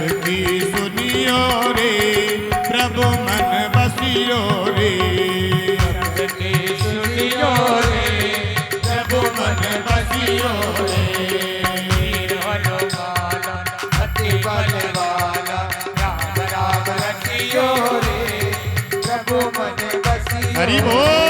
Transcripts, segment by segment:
सबकी सुनियो रे प्रभु मन बसियो रे, सबकी सुनियो रे प्रभु मन बसियो रे। वीर हनुमान अति बलवाना राम राम रसियो रे प्रभु मन बसियो। हरि बोल।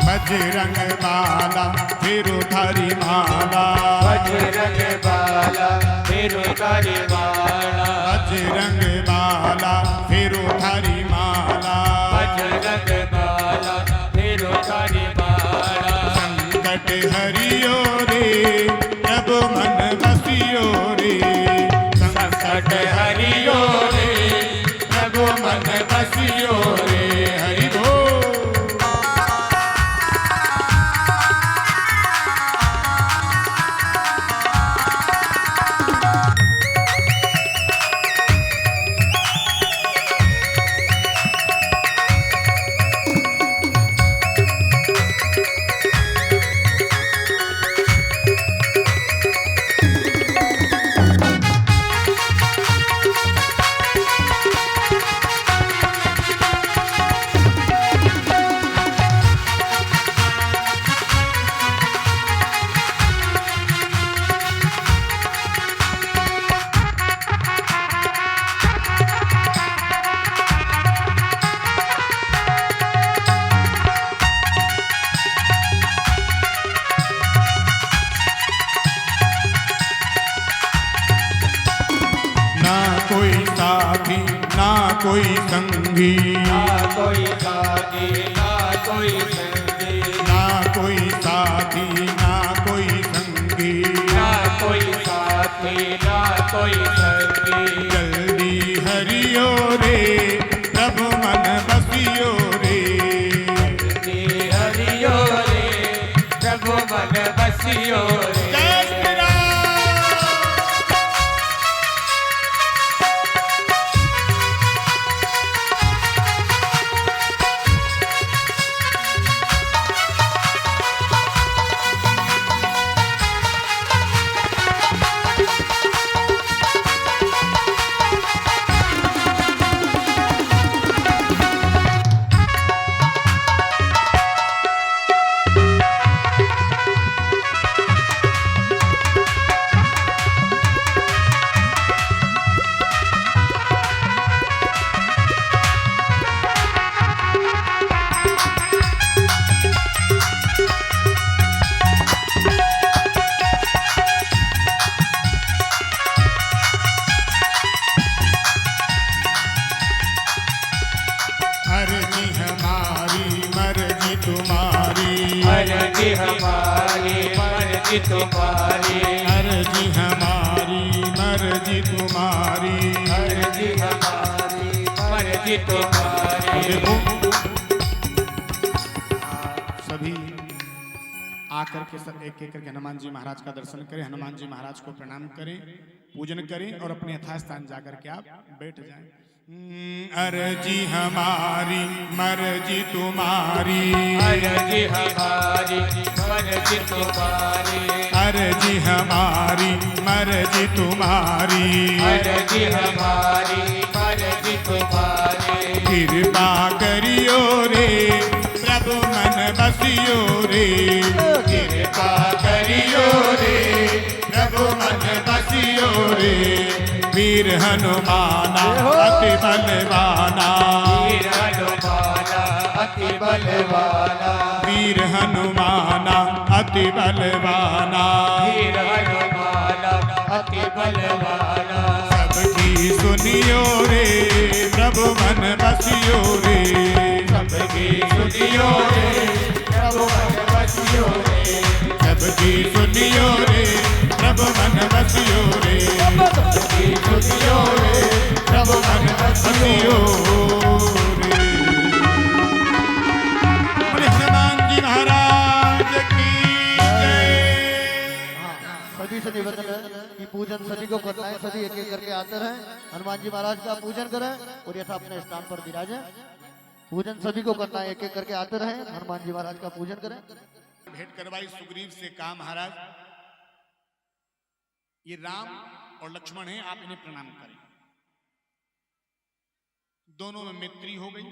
बजरंग बाला फेरो थारी माला, बजरंग बाला फेरो थारी माला, बजरंग बाला फेरो थारी माला, बजरंग बाला फेरो थारी माला। संकट हरियो रे प्रभु मन बसियो रे, संकट हरियो रे प्रभु मन बसियो रे। हरि बोल। कोई साथी ना कोई संगी, ना कोई साथी ना कोई संगी, ना कोई साथी ना कोई संगी, ना कोई साथी ना कोई संगी। जल्दी हरियो रे प्रभु मन बसियो रे, जल्दी हरियो रे प्रभु मन बसियो रे। अर्जी हमारी मर्जी तुम्हारी, अर्जी हमारी मर्जी तुम्हारी, अर्जी हमारी मर्जी तुम्हारी, अर्जी हमारी मर्जी तुम्हारी। देखो सभी आकर के सब एक एक करके हनुमान जी महाराज का दर्शन करें, हनुमान जी महाराज को प्रणाम करें, पूजन करें और अपने यथास्थान जाकर के आप बैठ जाएं। अर्जी हमारी मर्जी तुम्हारी, अर्जी हमारी मर्जी तुम्हारी, अर्जी हमारी मर्जी तुम्हारी, अर्जी हमारी मर्जी तुम्हारी। कृपा करियो रे प्रभु मन बसियो रे, कृपा करियो रे प्रभु मन बसियो रे। वीर हनुमाना अति बलवाना, वीर हनुमाना अति बलवाना, वीर हनुमाना अति बलवाना, वीर हनुमाना अति बलवाना। सबकी सुनियो रे प्रभु मन बसियो रे, सबकी सुनियो हरिओ रे। बोले हनुमान जी महाराज की जय। सभी से निवेदन है कि पूजन सभी को करना है, सभी एक एक करके आते रहें, हनुमान जी महाराज का पूजन करें और यथा अपने स्थान पर विराजें। पूजन सभी को करना है, एक एक करके आते रहें, हनुमान जी महाराज का पूजन करें। भेंट करवाई सुग्रीव से कहा महाराज ये राम और लक्ष्मण हैं, आप इन्हें प्रणाम करें। दोनों में मैत्री हो गई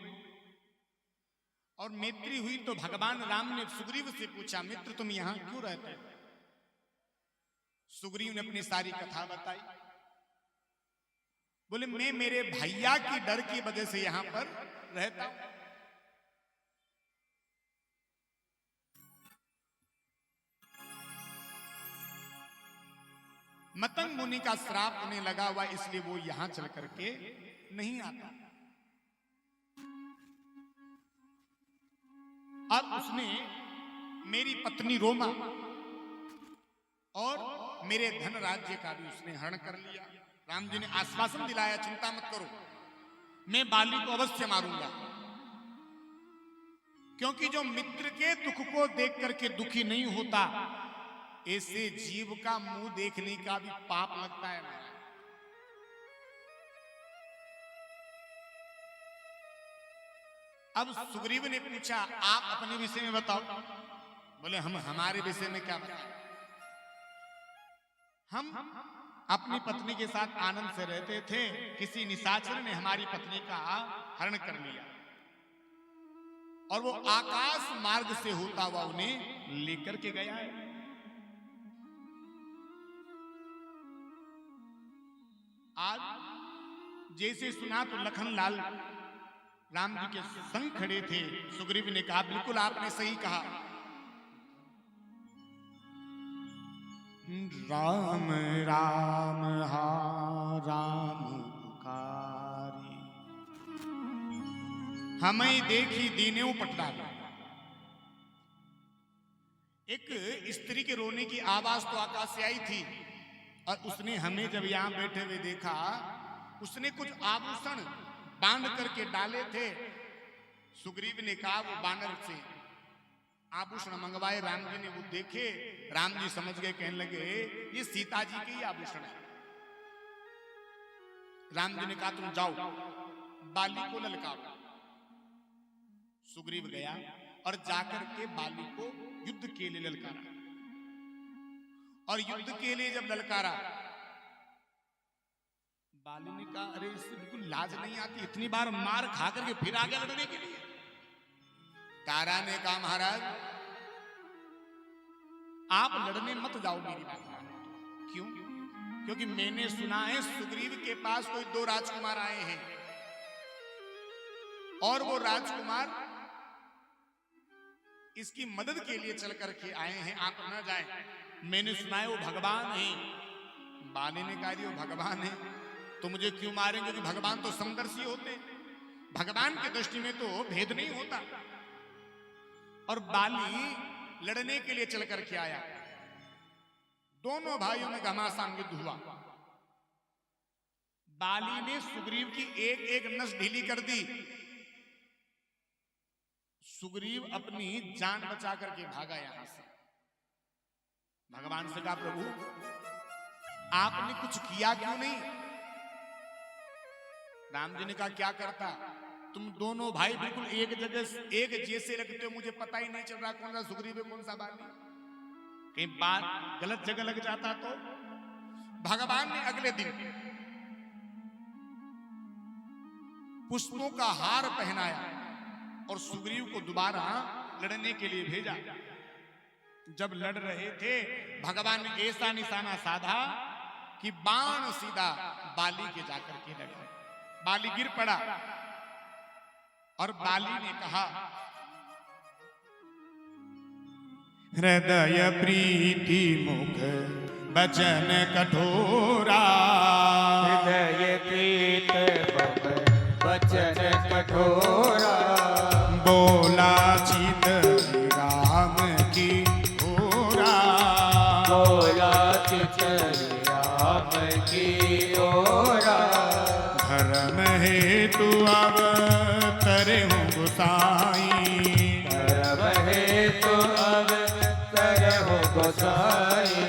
और मैत्री हुई तो भगवान राम ने सुग्रीव से पूछा मित्र तुम यहां क्यों रहते हो? सुग्रीव ने अपनी सारी कथा बताई। बोले मैं मेरे भैया की डर की वजह से यहां पर रहता हूं। मतंग मुनि का श्राप उन्हें लगा हुआ इसलिए वो यहां चल करके नहीं आता। अब उसने मेरी पत्नी रोमा और मेरे धन राज्य का भी उसने हरण कर लिया। राम जी ने आश्वासन दिलाया चिंता मत करो मैं बाली को अवश्य मारूंगा, क्योंकि जो मित्र के दुख को देख करके दुखी नहीं होता ऐसे जीव का मुंह देखने का भी पाप लगता है। अब सुग्रीव ने पूछा आप अपने विषय में बताओ। बोले हम हमारे विषय में क्या बताएं? हम अपनी पत्नी के साथ आनंद से रहते थे, किसी निशाचर ने हमारी पत्नी का हरण कर लिया और वो आकाश मार्ग से होता हुआ उन्हें लेकर के गया है। आज जैसे सुना तो लखनलाल राम जी के संग खड़े थे। सुग्रीव ने कहा बिल्कुल आपने सही कहा। राम राम हा राम पुकारी हमें देखी दीनेऊ पटराला। एक स्त्री के रोने की आवाज तो आकाश से आई थी और उसने हमें जब यहां बैठे हुए देखा उसने कुछ आभूषण बांध करके डाले थे। सुग्रीव ने कहा वो बानर से आभूषण मंगवाए। राम जी ने वो देखे, राम जी समझ गए, कहने लगे ये सीता जी के ही आभूषण है। राम जी ने कहा तुम जाओ बाली को ललकाओ। सुग्रीव गया और जाकर के बाली को युद्ध के लिए ललकारा और युद्ध के लिए जब ललकारा बाली ने कहा अरे इससे बिल्कुल लाज नहीं आती, इतनी बार मार खा करके फिर आगे लड़ने के लिए। तारा ने कहा महाराज आप लड़ने मत जाओ, मेरी बात मानो। क्यों? क्योंकि मैंने सुना है सुग्रीव के पास कोई 2 राजकुमार आए हैं और वो राजकुमार इसकी मदद के लिए चल करके आए हैं, आप न जाएं। मैंने सुना है वो भगवान है। बाली ने कहा वो भगवान है तो मुझे क्यों मारेंगे? क्योंकि भगवान तो समदर्शी होते, भगवान की दृष्टि में तो भेद नहीं होता। और बाली लड़ने के लिए चल करके आया। दोनों भाइयों में घमासान युद्ध हुआ। बाली ने सुग्रीव की एक एक नस ढीली कर दी। सुग्रीव अपनी जान बचा करके भागा यहां से। भगवान से कहा प्रभु आपने कुछ किया क्यों नहीं? राम जी ने कहा क्या करता, तुम दोनों भाई बिल्कुल एक जगह एक जैसे लगते हो, मुझे पता ही नहीं चल रहा कौन सा सुग्रीव है कौन सा बाली। कहीं बात गलत जगह लग जाता तो। भगवान ने अगले दिन पुष्पों का हार पहनाया और सुग्रीव को दोबारा लड़ने के लिए भेजा। जब लड़ रहे थे भगवान ने ऐसा निशाना साधा कि बाण सीधा बाली के जाकर के लगा। बाली गिर पड़ा और बाली ने कहा हृदय प्रीति मुख बचन कठोरा। हृदय प्रीत बचन कठोरा। बोला चित राम की ओरा। बोला चित राम की ओरा। धर्म हेतु हेतु अवतरे हूँ गोसाई, धर्म हेतु अवतर हो गोसाई,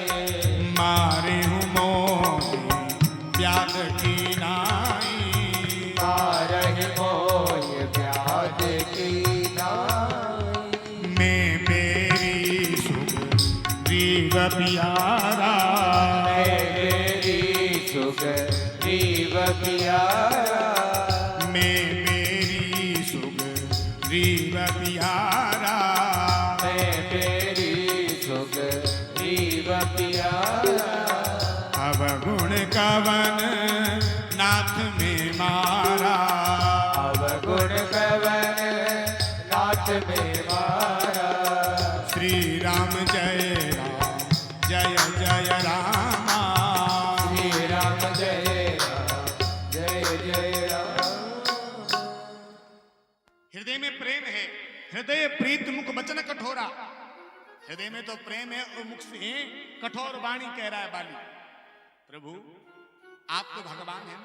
मारे हूँ मोह व्याध की नाई, मारहि मोह व्याध की नाई, मैं बेरी सुग्रीव प्यारा, मेरी सुग्रीव प्यारा, मैं बेरी सुग्रीव प्यारा, मेरी सुग्रीव प्यारा, अवगुण कवन नाथ में मारा, अवगुण कवन नाथ में मारा, श्री राम जय राम जय जय रामा, श्री राम जय राम। हृदय में प्रेम है, हृदय प्रीत मुख वचन कठोरा, हृदय में तो प्रेम है और मुख से कठोर वाणी कह रहा है बाली। प्रभु आप तो भगवान हैं,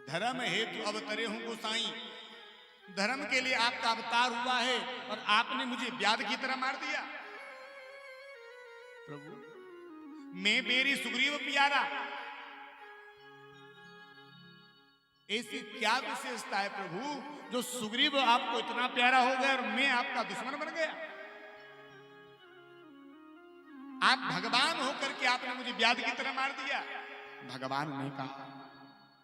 धर्म हेतु अवतरे हूं गोसाई, धर्म के लिए आपका अवतार हुआ है और आपने मुझे व्याध की तरह मार दिया। प्रभु मैं बेरी सुग्रीव प्यारा, ऐसी क्या विशेषता है प्रभु जो सुग्रीव आपको इतना प्यारा हो गया और मैं आपका दुश्मन बन गया? आप भगवान होकर के आपने मुझे व्याध की तरह मार दिया। भगवान ने कहा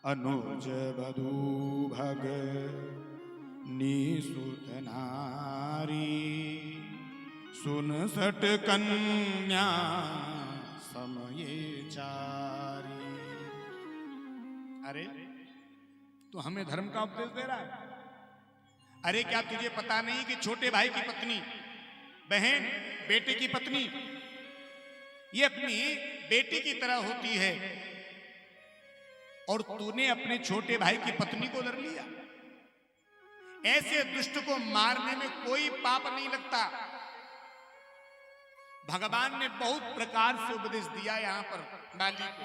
अनुज बधू भग निसुत नारी, सुन सट कन्या समये चारी। अरे तो हमें धर्म का उपदेश दे रहा है? अरे क्या तुझे पता नहीं कि छोटे भाई की पत्नी, बहन, बेटे की पत्नी ये अपनी बेटी की तरह होती है और तूने अपने छोटे भाई की पत्नी को लड़ लिया। ऐसे दुष्ट को मारने में कोई पाप नहीं लगता। भगवान ने बहुत प्रकार से उपदेश दिया यहां पर बाली को,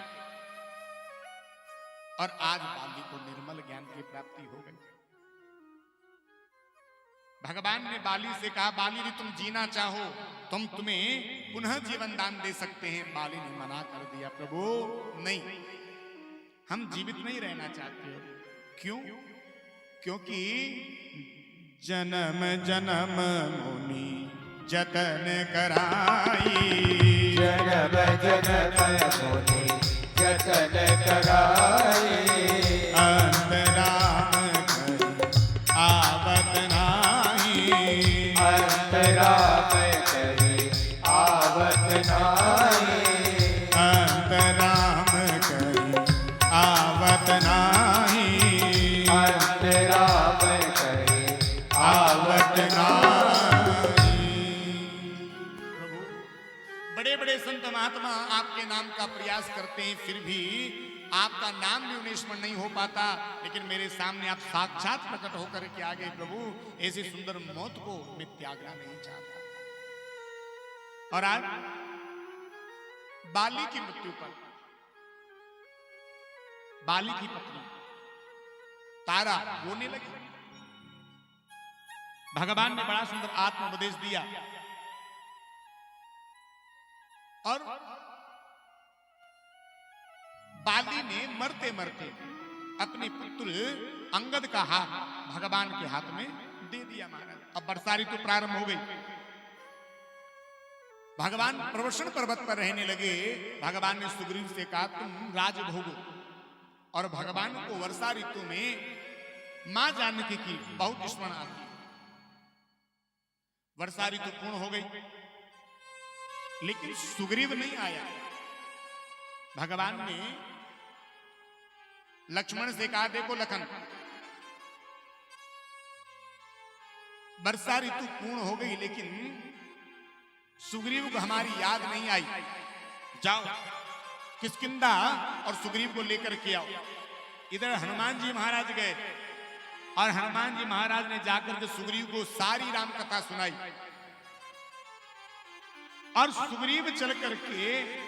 और आज बाली को निर्मल ज्ञान की प्राप्ति हो गई। भगवान ने बाली से कहा बाली यदि तुम जीना चाहो तुम्हें पुनः जीवन दान दे सकते हैं। बाली ने मना कर दिया, प्रभु नहीं, हम जीवित नहीं रहना चाहते। क्यों? क्योंकि जन्म जन्म मुनि जतन कराई, जन्म जन्म मुनि जतन कराई, अंतराम करी आवत नाही, अंतराम करी आवत नाही, अंतराम करी आवत नाही, अंतराम करी आवत नाही। प्रभु बड़े बड़े संत महात्मा आपके नाम का प्रयास करते हैं, फिर भी आपका नाम भी उन्हें स्मरण नहीं हो पाता। लेकिन मेरे सामने आप साक्षात प्रकट होकर के आ गए। प्रभु ऐसी सुंदर मौत को मैं त्यागना नहीं चाहता। और आज बाली की मृत्यु पर बाली की पत्नी तारा रोने लगी। भगवान ने बड़ा सुंदर आत्मोपदेश दिया और बाली ने मरते मरते अपने पुत्र अंगद का हाथ भगवान के हाथ में दे दिया महाराज। अब वर्षा ऋतु प्रारंभ हो गई। भगवान प्रवसन पर्वत पर रहने लगे। भगवान ने सुग्रीव से कहा तुम राज भोगो। और भगवान को वर्षा ऋतु में मां जानकी की बहुत स्मरण आती। वर्षा ऋतु पूर्ण हो गई लेकिन सुग्रीव नहीं आया। भगवान ने लक्ष्मण से कहा देखो लखन, वर्षा ऋतु पूर्ण हो गई लेकिन सुग्रीव को हमारी याद नहीं आई। जाओ किष्किंधा और सुग्रीव को लेकर के आओ। इधर हनुमान जी महाराज गए और हनुमान जी महाराज ने जाकर के सुग्रीव को सारी राम कथा सुनाई। और सुग्रीव चल करके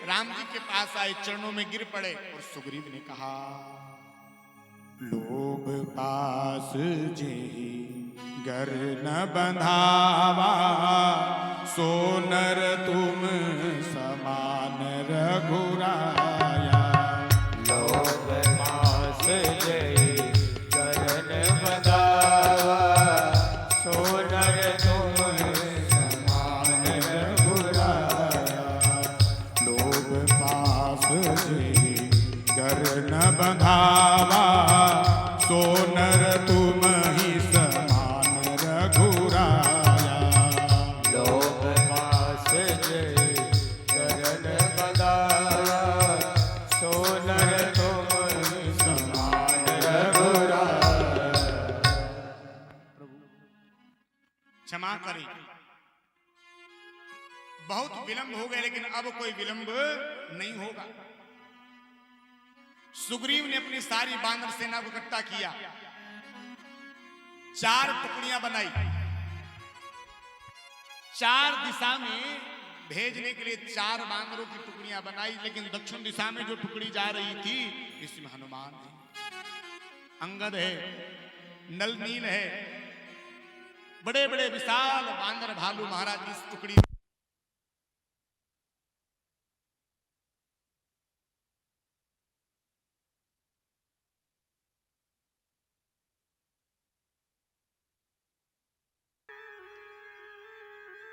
राम जी के पास आए, चरणों में गिर पड़े और सुग्रीव ने कहा लोग लोभ पास जेहि गर न बंधावा, सो नर तुम समान रघुराया। लोभ पास जय करन बंधावा, सो नर तुम समान रघुराया। लोभ पास जेहि गर न बंधावा, सो नर तुम ही समान रघुराया। लोभ पास जय करन बंधावा, सो नर तुम समान रघुराया। क्षमा करें, बहुत विलंब हो गए, लेकिन अब कोई विलंब नहीं होगा। सुग्रीव ने अपनी सारी बानर सेना को इकट्ठा किया, 4 टुकड़ियां बनाई, 4 दिशा में भेजने के लिए 4 बानरों की टुकड़ियां बनाई। लेकिन दक्षिण दिशा में जो टुकड़ी जा रही थी, इसमें हनुमान है, अंगद है, नल नील है, बड़े बड़े विशाल बांदर भालू महाराज इस टुकड़ी।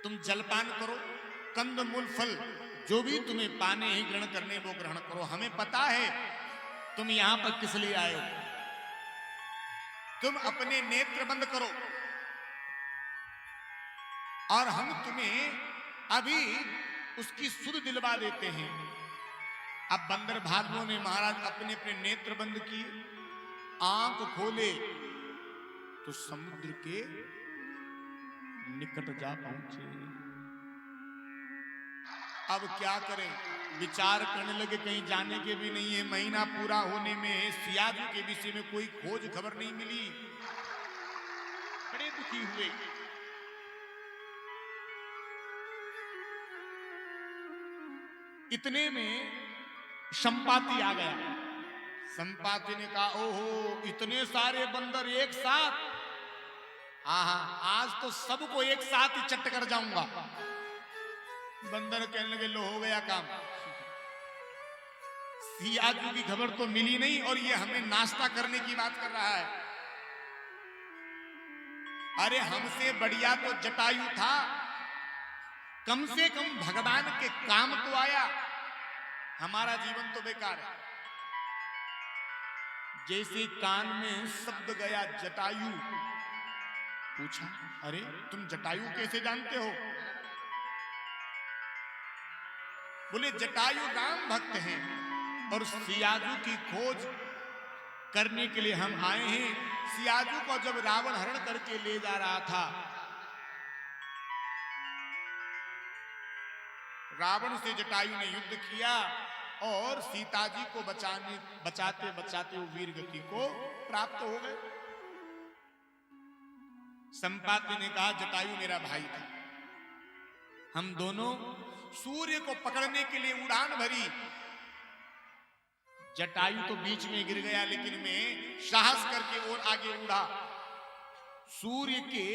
तुम जलपान करो, कंद मूल फल जो भी तुम्हें पाने ही ग्रहण करने वो ग्रहण करो। हमें पता है तुम यहां पर किस लिए आए हो। तुम अपने नेत्र बंद करो और हम तुम्हें अभी उसकी सुध दिलवा देते हैं। अब बंदर भालुओं ने महाराज अपने अपने नेत्र बंद किए, आंख खोले तो समुद्र के निकट जा पहुंचे। अब क्या करें, विचार करने लगे कहीं जाने के भी नहीं है, महीना पूरा होने में है, सिया जी के विषय में कोई खोज खबर नहीं मिली, बड़े दुखी हुए। इतने में संपाति आ गया। संपाति ने कहा, ओहो इतने सारे बंदर एक साथ, हाँ आज तो सबको एक साथ ही चट कर जाऊंगा। बंदर कहने लगे, लो हो गया काम, सिया जी की खबर तो मिली नहीं और ये हमें नाश्ता करने की बात कर रहा है। अरे हमसे बढ़िया तो जटायु था, कम से कम भगवान के काम तो आया, हमारा जीवन तो बेकार है। जैसे कान में शब्द गया जटायु, पूछा, अरे तुम जटायु कैसे जानते हो? बोले जटायु राम भक्त हैं और सियाजू की खोज करने के लिए हम आए हैं। सियाजू को जब रावण हरण करके ले जा रहा था, रावण से जटायु ने युद्ध किया और सीता जी को बचाते बचाते वो वीर गति को प्राप्त हो गए। संपाति ने कहा, जटायु मेरा भाई था, हम दोनों सूर्य को पकड़ने के लिए उड़ान भरी। जटायु तो बीच में गिर गया, लेकिन मैं साहस करके और आगे उड़ा। सूर्य के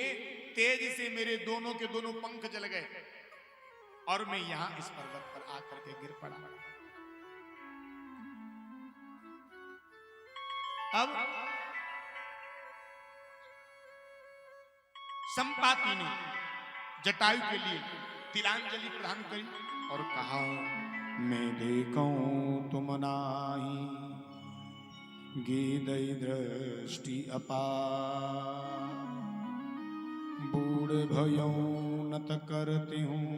तेज से मेरे दोनों के दोनों पंख जल गए और मैं यहां इस पर्वत पर आकर के गिर पड़ा। अब संपाति ने जटायु के लिए तिलांजलि प्रदान करी और कहा, मैं देखूं तुम नाही गीदई दृष्टि अपार, बूढ़ भयो नत करती हूँ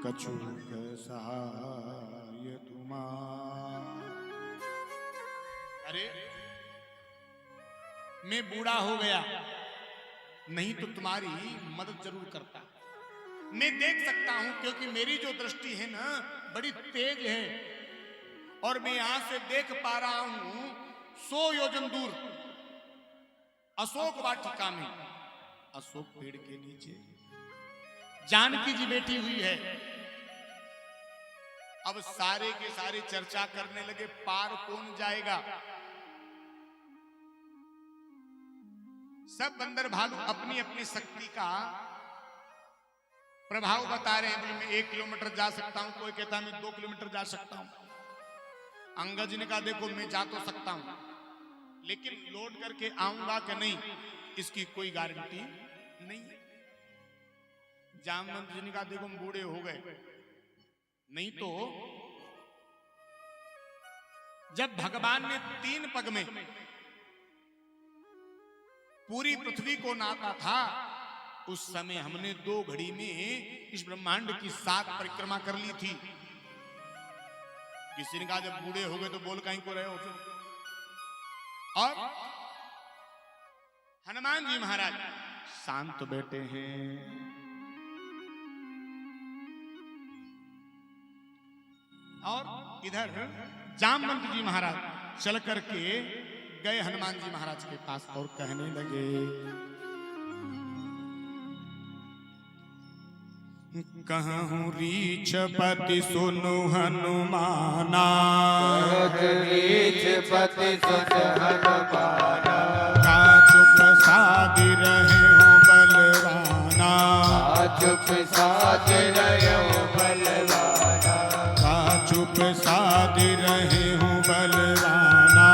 कछुक सहाय तुम्हार। अरे मैं बूढ़ा हो गया, नहीं तो तुम्हारी मदद जरूर करता। मैं देख सकता हूं क्योंकि मेरी जो दृष्टि है ना बड़ी तेज है और मैं यहां से देख पा रहा हूं 100 योजन दूर अशोक वाटिका में, अशोक पेड़ के नीचे जानकी जी बैठी हुई है। अब सारे के सारे चर्चा करने लगे, पार कौन जाएगा। सब बंदर भालू अपनी अपनी शक्ति का प्रभाव बता रहे हैं। बोले मैं 1 किलोमीटर जा सकता हूं, कोई कहता मैं 2 किलोमीटर जा सकता हूं। अंगद जी ने कहा देखो मैं जा तो सकता हूं, लेकिन लौट करके आऊंगा कि नहीं इसकी कोई गारंटी नहीं है। जामवंत जी ने कहा देखो हम बूढ़े हो गए, नहीं तो जब भगवान ने 3 पग में पूरी पृथ्वी को नापा था, उस समय हमने 2 घड़ी में इस ब्रह्मांड की 7 परिक्रमा कर ली थी। किसी ने कहा जब बूढ़े हो गए तो बोल कहीं को रहे हो फिर। और हनुमान जी महाराज शांत बैठे हैं। और इधर जामवंत जी महाराज चल करके गए हनुमान जी महाराज के पास और कहने लगे कहूँ रीछ पति सुनु हनुमाना, रीछ पति सुनु हनुमाना, चुप साधि रहे हो बलवाना, चुप साधि रहे हो बलवाना, चुप साधि रहे हो बलवाना,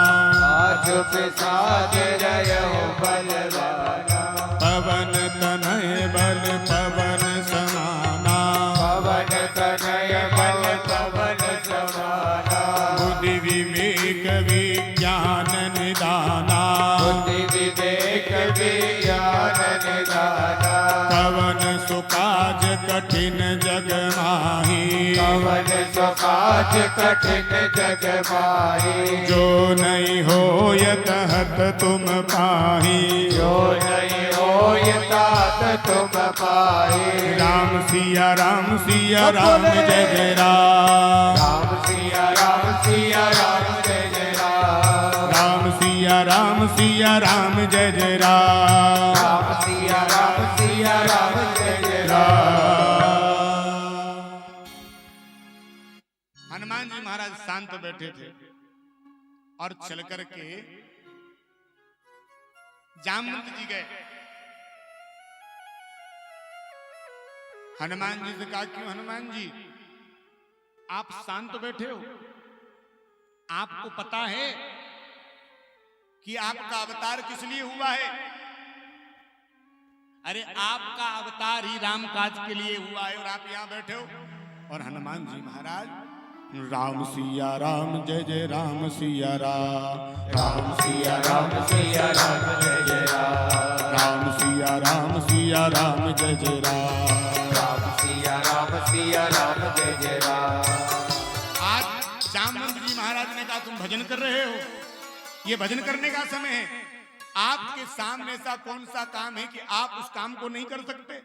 चुप साधि रहे हो बलवाना, पवन तनय बल पवन समाना, पवन तनय बल पवन समाना, बुद्धि विवेक विज्ञान निदाना, बुद्धि विवेक विज्ञान निदाना, पवन सुकाज कठिन जग माही, पवन सुकाज कठिन जग माही, जो नहीं हो यतहत तुम पाही, जो नहीं हो ये तात तुम पाए। राम सिया राम जय जय राम, राम सिया राम जय जय राम, राम सिया राम जय जय राम, राम सिया राम जय जय राम। हनुमान जी महाराज शांत बैठे थे और चल करके जामवंत जी गए। हनुमान जी से कहा क्यों हनुमान जी आप शांत बैठे हो, आपको पता है कि आपका अवतार किस लिए हुआ है? अरे आपका अवतार ही राम काज के लिए हुआ है और आप यहां बैठे हो। और हनुमान जी महाराज राम सिया राम जय जय राम सिया राम, राम सिया राम जय जय राम, राम सिया राम जय जय राम, राम सिया राम जय जय राम। आज जामवंत जी महाराज ने कहा तुम भजन कर रहे हो, ये भजन करने का समय है। आपके सामने ऐसा कौन सा काम है कि आप उस काम को नहीं कर सकते?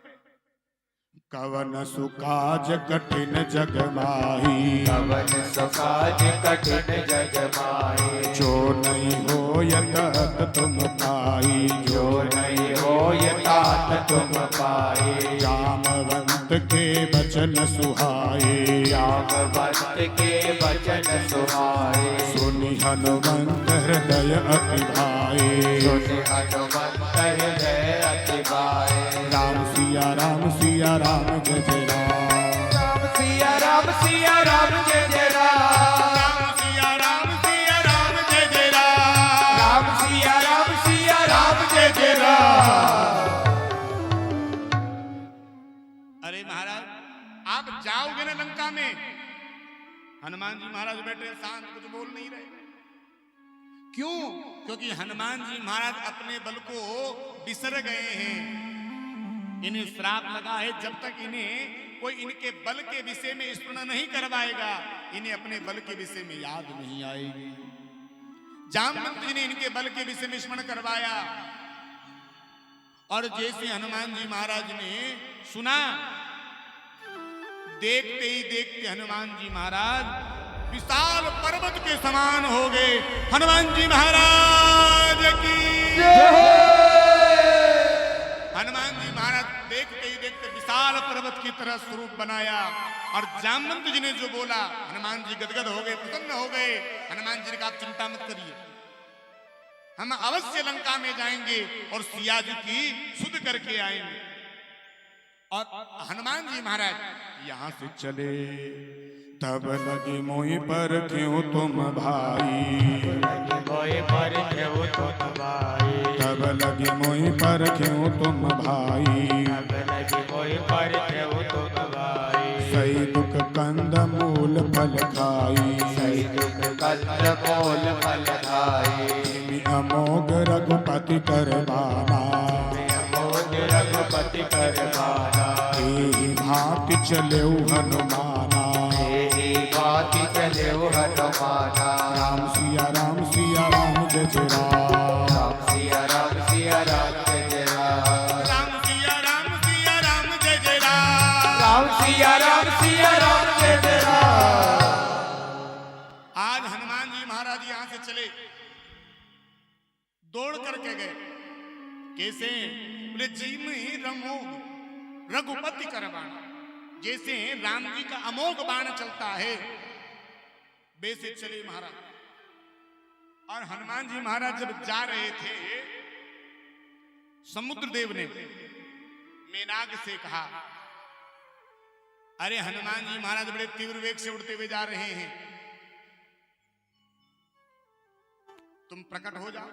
कवन सुकाज कठिन जग माही, कवन सुकाज कठिन जग माही, जो नहीं हो यतहत तुम पाई, जो नहीं हो ये तात तुम पाए। जामवंत के बचन सुहाए, जामवंत के बचन सुहाए, सुनि हनुमंत हृदय अति भाए, सुनि हनुमंत हृदय अति भाए। राम सिया राम जय जय राम, राम सिया राम जय जय राम, राम सिया राम जय जय राम, राम सिया राम जय जय राम। अरे महाराज आप जाओगे ना लंका में? हनुमान जी महाराज बैठे शांत, कुछ बोल नहीं रहे। क्यों? क्योंकि हनुमान जी महाराज अपने बल को बिसर गए हैं। इन्हें श्राप लगा है, जब तक इन्हें कोई इनके बल के विषय में स्मरण नहीं करवाएगा, इन्हें अपने बल के विषय में याद नहीं आएगी। जामवंत जी ने इनके बल के विषय में स्मरण करवाया और जैसे हनुमान जी महाराज ने सुना, देखते ही देखते हनुमान जी महाराज विशाल पर्वत के समान हो गए। हनुमान जी महाराज की हनुमान जी महाराज देखते ही देखते विशाल पर्वत की तरह स्वरूप बनाया और जामवंत जी ने जो बोला, हनुमान जी गदगद हो गए, प्रसन्न हो गए। हनुमान जी ने कहा आप चिंता मत करिए। हम अवश्य लंका में जाएंगे और सिया जी की सुध करके आएंगे। और हनुमान जी महाराज यहाँ से चले, तब लगी मोहि पर क्यों तुम भाई, मोहि पर क्यों तुम भाई, तब लगी मोहि पर क्यों तुम भाई, तब लगी मोहि पर क्यों तुम भाई, सही दुख कंद मूल फल खाई, सही दुख कंद मूल फल खाई, अमोघ रघुपति करवाना, अमोघ रघुपति करवाना, एहि भांति चले हनुमाना, एहि भांति चले हनुमाना, राम सिया राम जय जय राम, राम सिया राम जय जय राम, राम सिया राम जय जय राम, राम सिया राम जय जय राम। आज हनुमान जी महाराज यहाँ से चले, दौड़ करके गए। कैसे? बोले जीव ही रमोग रघुपति करवाना, जैसे राम जी का अमोघ बाण चलता है वैसे चले महाराज। और हनुमान जी महाराज जब जा रहे थे, समुद्र देव ने मेनाग से कहा, अरे हनुमान जी महाराज बड़े तीव्र वेग से उड़ते हुए जा रहे हैं, तुम प्रकट हो जाओ,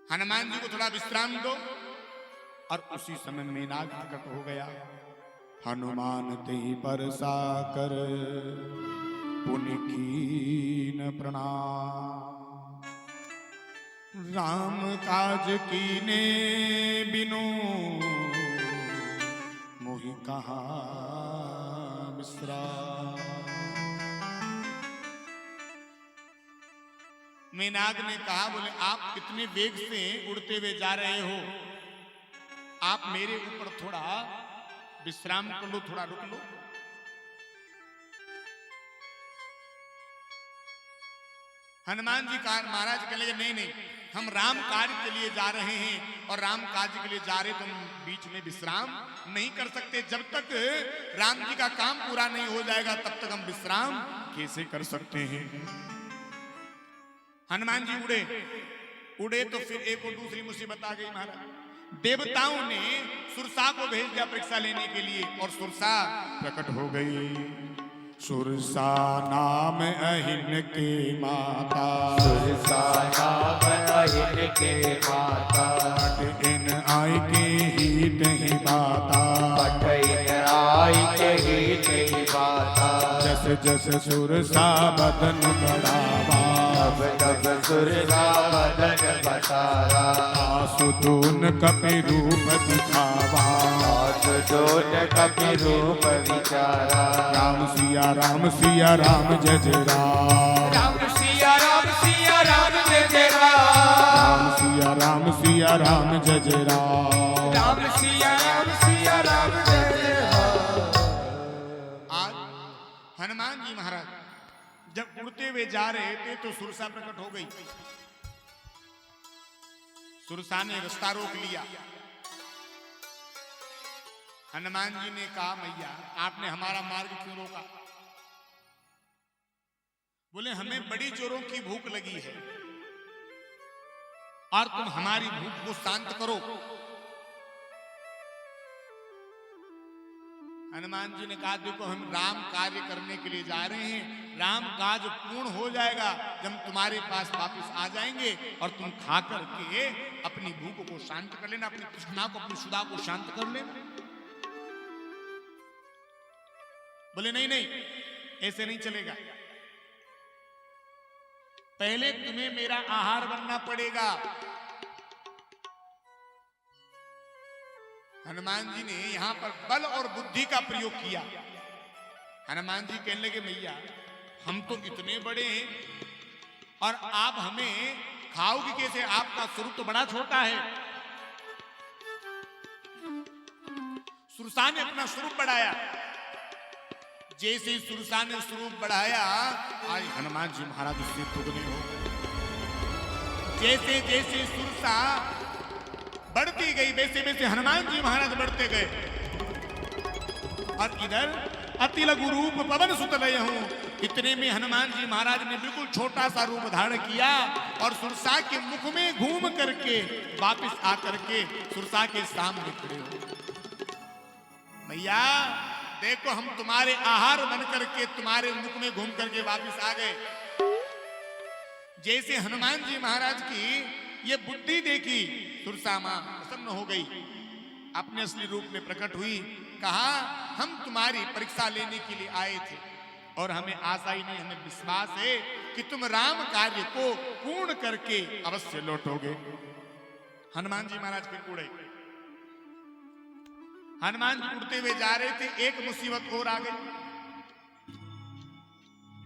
हनुमान जी को थोड़ा विश्राम दो। और उसी समय मेनाग प्रकट हो गया। हनुमान ते बरसा कर पुनि कीन प्रणाम, राम काज कीने बिनु मोहि कहाँ विश्राम। मेनाग ने कहा, बोले आप इतने वेग से उड़ते हुए जा रहे हो, आप मेरे ऊपर थोड़ा विश्राम कर लो, थोड़ा रुक लो। हनुमान जी कहा, महाराज कहने लगे, नहीं नहीं, हम राम कार्य के लिए जा रहे हैं और राम कार्य के लिए जा रहे तो हम बीच में विश्राम नहीं कर सकते। जब तक राम जी का काम पूरा नहीं हो जाएगा तब तक हम विश्राम कैसे कर सकते हैं। हनुमान जी उड़े तो फिर एक और दूसरी मुसीबत आ गई महाराज। देवताओं ने सुरसा को भेज दिया परीक्षा लेने के लिए और सुरसा प्रकट हो गई। सुरसा नाम अहिन के माता, सुरसा नाम अहिन के माता, इन आई के हित ही बाता, पठइन आई के हित ही बाता, जस जस सुरसा बदन बढ़ावा, तब तब सुरसा बदन बसारा, आसुदून कपि रूप दिखावा, आसुदून कपि रूप विचारा, राम सिया राम जय जय राम, राम सिया राम जय जय राम, राम सिया राम जय जय राम, राम सिया राम जय जय राम। आज हनुमान जी महाराज जब उड़ते हुए जा रहे थे तो सुरसा प्रकट हो गई। सुरसा ने रास्ता रोक लिया। हनुमान जी ने कहा, मैया आपने हमारा मार्ग क्यों रोका? बोले हमें बड़ी जोरों की भूख लगी है और तुम हमारी भूख को शांत करो। हनुमान जी ने कहा, देखो हम राम कार्य करने के लिए जा रहे हैं, राम काज पूर्ण हो जाएगा जब हम तुम्हारे पास वापस आ जाएंगे और तुम खा करके अपनी भूख को शांत कर लेना, अपनी तृष्णा को, अपनी सुधा को शांत कर लेना। बोले नहीं नहीं, ऐसे नहीं चलेगा, पहले तुम्हें मेरा आहार बनना पड़ेगा। हनुमान जी ने यहां पर बल और बुद्धि का प्रयोग किया। हनुमान जी कहने लगे, मैया हम तो इतने बड़े हैं और आप हमें खाओगे कैसे? आपका स्वरूप तो बड़ा छोटा है। सुरसा ने अपना स्वरूप बढ़ाया। जैसे ही सुरसा ने स्वरूप बढ़ाया, आज हनुमान जी महाराज उससे दुगने हो गए। जैसे जैसे सुरसा बढ़ती गई वैसे वैसे हनुमान जी महाराज बढ़ते गए। और इधर अति लघु रूप पवन सुत लय हूं, इतने में हनुमान जी महाराज ने बिल्कुल छोटा सा रूप धारण किया और सुरसा के मुख में घूम करके वापस आकर के सुरसा के सामने खड़े हो। भैया देखो, हम तुम्हारे आहार बन करके तुम्हारे मुख में घूम करके वापस आ गए। जैसे हनुमान जी महाराज की ये बुद्धि देखी, सुरसा मां प्रसन्न हो गई, अपने असली रूप में प्रकट हुई। कहा, हम तुम्हारी परीक्षा लेने के लिए आए थे और हमें आशा ही नहीं, हमें विश्वास है कि तुम राम कार्य को पूर्ण करके अवश्य लौटोगे। हनुमान जी महाराज फिर उड़े। हनुमान जी उड़ते हुए जा रहे थे, एक मुसीबत और आ गई।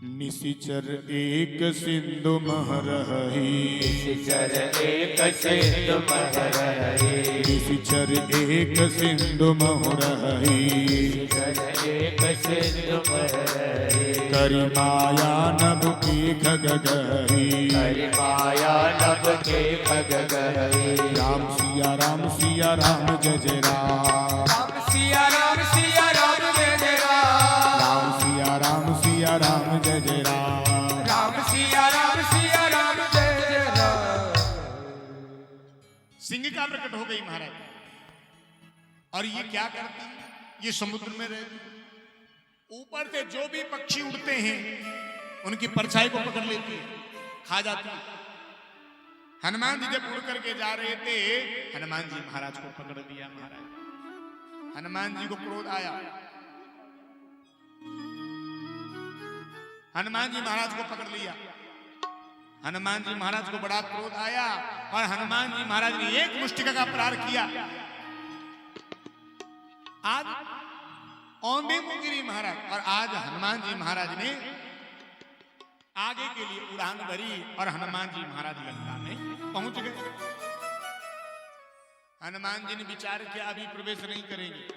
निशिचर एक सिंधु महरही, निशिचर एक सिंधु महरही, निशिचर एक सिंधु महरही, निशिचर एक सिंधु महरही, करि माया नभ के खग गही, करि माया नभ के खग गही। राम सिया राम सिया राम जय जय राम, राम सिया राम सिया राम जय जय राम, राम सिया राम सिया राम जय जय राम, राम सिया राम जय जय राम। सिंह का प्रकट हो गई महाराज। और ये क्या करती है? ये समुद्र में रहती, ऊपर से जो भी पक्षी उड़ते हैं उनकी परछाई को पकड़ लेती है, खा जाती है। हनुमान जी जब उड़ करके जा रहे थे, हनुमान जी महाराज को पकड़ लिया। महाराज हनुमान जी को क्रोध आया, हनुमान जी महाराज को पकड़ लिया। हनुमान जी महाराज को बड़ा क्रोध आया और हनुमान जी महाराज ने एक मुष्टिका का प्रहार किया। आज औंधे मुंगिरी महाराज और आज हनुमान जी महाराज ने आगे के लिए उड़ान भरी और हनुमान जी महाराज लंका में पहुंच गए। हनुमान जी ने विचार किया, अभी प्रवेश नहीं करेंगे,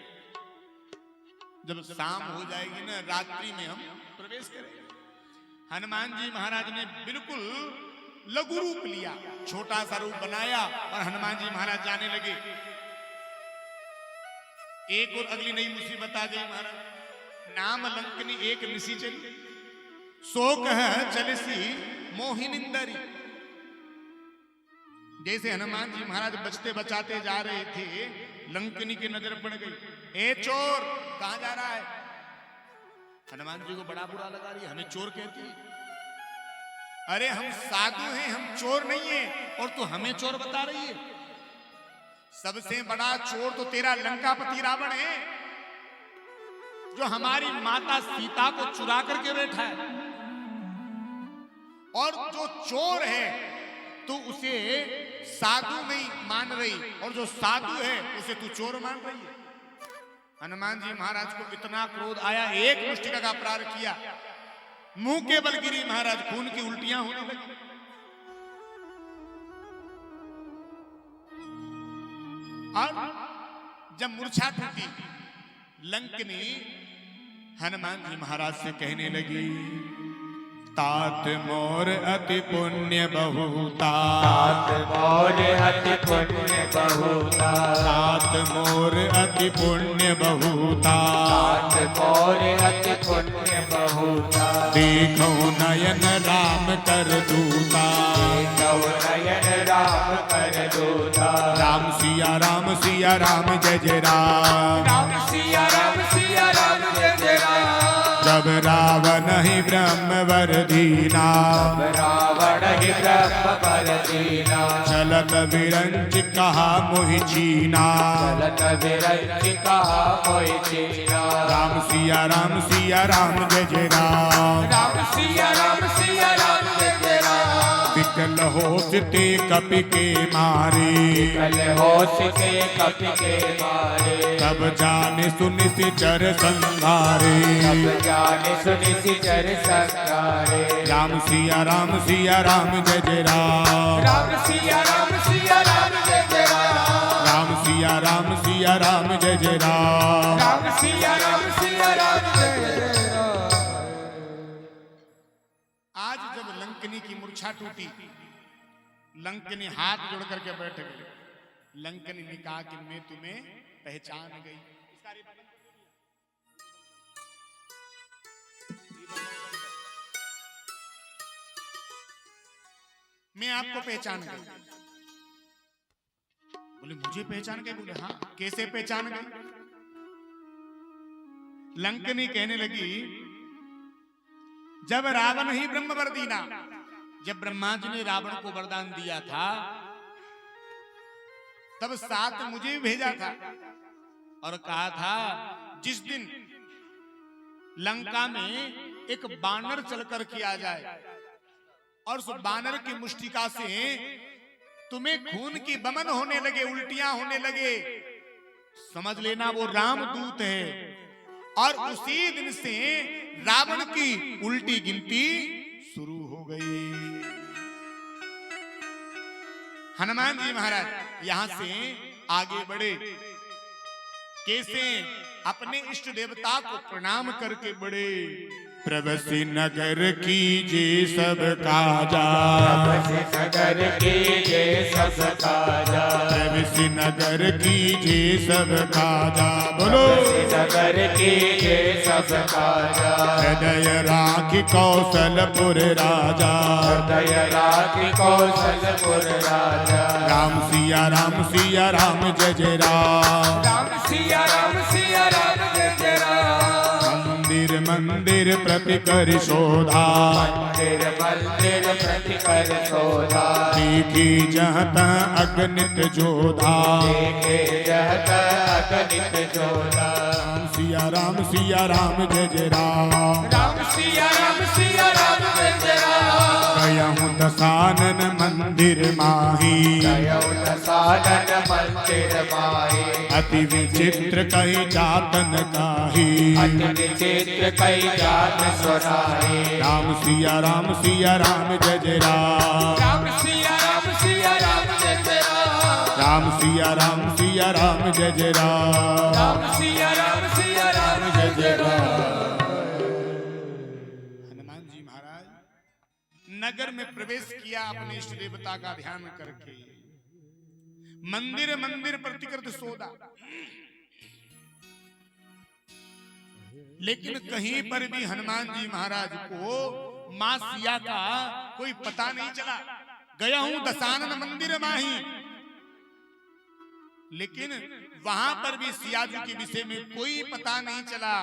जब शाम हो जाएगी ना, रात्रि में हम प्रवेश करेंगे। हनुमान जी महाराज ने बिल्कुल लघु रूप लिया, छोटा सा रूप बनाया और हनुमान जी महाराज जाने लगे। एक और अगली नई मुसीबत आ गई महाराज। नाम लंकनी एक निशी चली, सो कह चलसी मोहिनिंदरी। जैसे हनुमान जी महाराज बचते बचाते जा रहे थे, लंकनी की नजर पड़ गई। ए चोर, कहां जा रहा है? हनुमान जी को बड़ा बुरा लगा रही, हमें चोर कहती है। अरे हम साधु हैं, हम चोर नहीं है और तू हमें चोर बता रही है। सबसे बड़ा चोर तो तेरा लंकापति रावण है, जो हमारी माता सीता को चुरा करके बैठा है। और जो चोर है तो उसे साधु नहीं मान रही, और जो साधु है उसे तू चोर मान रही है। हनुमान जी महाराज को इतना क्रोध आया, एक मुष्टिका का प्रहार किया, मुंह के बल गिरी महाराज, खून की उल्टियां होने लगी। और जब मूर्छा टूटी, लंकनी हनुमान जी महाराज से कहने लगी, तात मोर अति पुण्य बहुता, तात मोर अति पुण्य बहुता, तात मोर अति पुण्य बहुता, तात मोर अति पुण्य बहुता। देखो नयन राम कर दूता, देखो नयन राम कर दूता। राम सिया राम सिया राम जय जय राम, राम सिया राम जय जय राम। जब रावण ही ब्रह्म वर दीना, रावण ही ब्रह्म वर दीना। चलत विरंच कहा मोहि चीना, चलत विरंच कहा मोहि चीना। राम सिया राम जय जय राम, राम सिया राम जय जय राम। विकल होश ते कपि के मारे, विकल होश के कपि के मारे। तब जाने सुनि सिचर संहारे, तब जाने सुनि सिचर संहारे। राम सिया राम जय जय राम, राम सिया राम जय जय राम। राम सिया राम जय जय राम। राम सिया राम जय जय राम। आज जब लंकनी की मूर्छा टूटी, लंकनी हाथ जोड़ करके बैठ गए। लंकनी ने कहा कि मैं तुम्हें पहचान गई। मैं आपको पहचान गई। बोले मुझे पहचान गए? बोले हाँ। कैसे पहचान गए? लंकनी कहने लगी, जब रावण ही ब्रह्म वरदीना, जब ब्रह्मा जी ने रावण को वरदान दिया था तब साथ मुझे भी भेजा था और कहा था जिस दिन लंका में एक बानर चलकर किया जाए और उस बानर की मुष्टिका से तुम्हें खून की बमन होने लगे, उल्टियां होने लगे, समझ लेना वो रामदूत है। और उसी दिन से रावण की उल्टी गिनती शुरू हो गई। हनुमान जी महाराज यहां से आगे बढ़े, कैसे अपने इष्ट देवता को प्रणाम करके बढ़े। प्रभसी नगर कीजे सब काजा, प्रभसी नगर कीजे सब काजा, प्रभसी नगर कीजे सब काजा। बोलो नगर कीजे सब काजा, हृदय राखी कौशलपुर राजा, हृदय राखी कौशलपुर राजा। राम सिया राम सिया राम जय जय राम, राम सिया राम सिया राम जय जय राम। मंदिर मंदिर प्रति कर शोधा, मंदिर मंदिर प्रति कर शोधा, देखी जहत अगणित जोधा, देखे जहत अगणित जोधा। राम सिया राम जय जय राम, राम सिया राम जय जय राम। गया हूँ दसानन मंदिर माही, गयो दसानन मंदिर माही, अति विचित्र कही जातन काही, अति विचित्र कई जात सुनाई। राम सिया राम जय जय राम, राम सिया राम जय जय राम। राम सिया राम जय जय राम, राम सिया राम जय जय राम। हनुमान जी महाराज नगर में प्रवेश किया अपने इष्ट देवता का ध्यान करके, मंदिर मंदिर प्रतिकृत सोदा, लेकिन कहीं पर भी हनुमान जी महाराज को मां सिया का कोई पता नहीं चला। गया हूं दसानन मंदिर माही, लेकिन वहां पर भी सिया जी के विषय में कोई पता नहीं चला।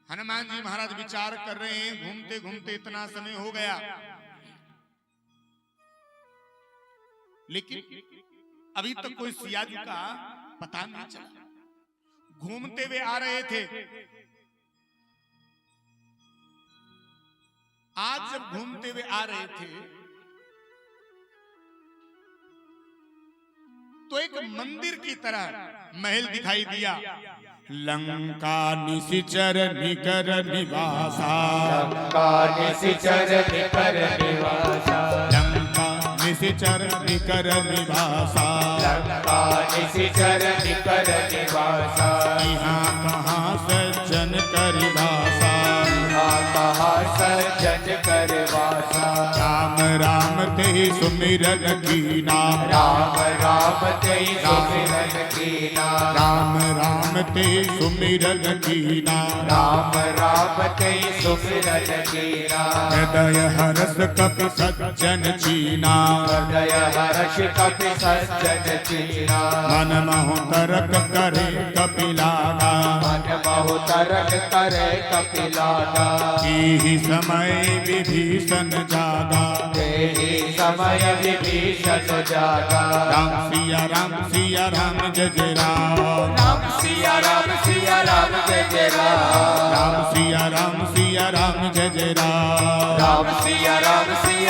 हनुमान जी महाराज विचार कर रहे हैं, घूमते घूमते इतना समय हो गया, लेकिन अभी तक कोई सिया जी का पता नहीं चला। घूमते हुए आ रहे थे, आज जब घूमते हुए आ रहे थे तो एक मंदिर की तरह महल दिखाई दिया। लंका निशिचर निकर निवासा, लंका निशिचर निकर निवासा, लंका निशिचर निकर निवासा, लंका निशिचर निकर निवासा। यहाँ कहाँ सज्जन करिवासा, यहाँ कहाँ सज्जन करवासा। राम राम ते सुमिरन कीना, राम राम ते सुमिरन कीना, राम राम ते सुमिरन कीना, राम राम ते सुमिरन कीना। हृदय हरस कपि सज्जन चीना, हृदय हर्ष कपि सज्जन चीना। मन महु तरक करे कपिलागा, मन बहु तरक करे कपिलागा। ही समय विभीषण जागा, तेहि समय विभीषण जागा। राम सिया राम जय जय राम, राम सिया राम जय जय राम। राम सिया राम जय जय राम, राम सिया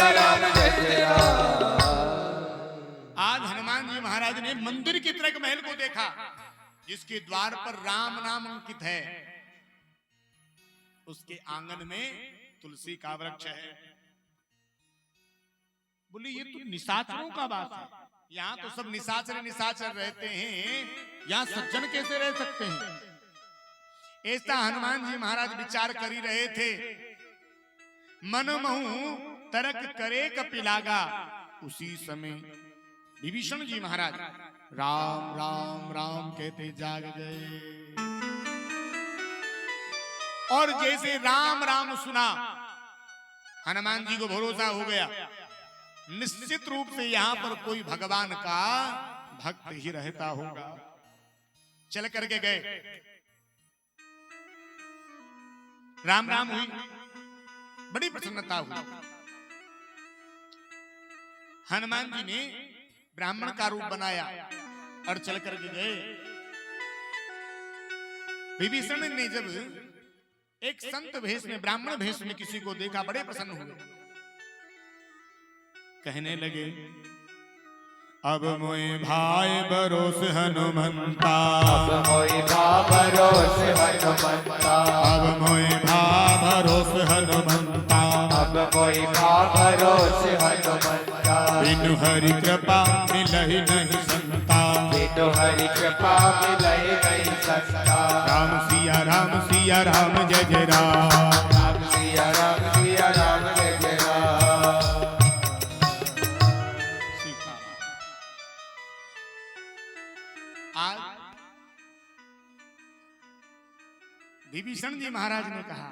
राम जय जय राम। आज हनुमान जी महाराज ने मंदिर की तरह एक महल को देखा जिसके द्वार पर राम नाम अंकित है। उसके आंगन में तुलसी का वृक्ष है। बोले ये तो निशाचरों का बात है, यहाँ तो सब निशाचर रहते हैं, यहाँ सज्जन कैसे रह सकते हैं? ऐसा हनुमान जी महाराज विचार कर ही रहे थे। मन महु तरक करे कपिलागा, उसी समय विभीषण जी महाराज राम राम राम कहते जाग गए। और जैसे राम राम सुना, हनुमान जी को भरोसा हो गया निश्चित रूप से यहां पर कोई भगवान का भक्त ही रहता होगा। चल करके गए, राम राम हुई, बड़ी प्रसन्नता हुई। हनुमान जी ने ब्राह्मण का रूप बनाया और चल करके गए। विभीषण ने जब एक संत भेष में, ब्राह्मण भेष में किसी को देखा, बड़े प्रसन्न हुए। कहने लगे, अब मोए भाई भरोस हनुमंता, अब मोहि भरोस हनुमंता, अब मोए भा भरोस हनुमंता, अब मोहि भरोस हनुमंता, बिनु हरि कृपा मिलहि नहीं संता, बिनु हरि कृपा मिलहि नहीं संता। राम सिया राम सिया राम जय जय राम, राम सिया राम सिया राम जय जय राम। आज विभीषण जी महाराज ने कहा,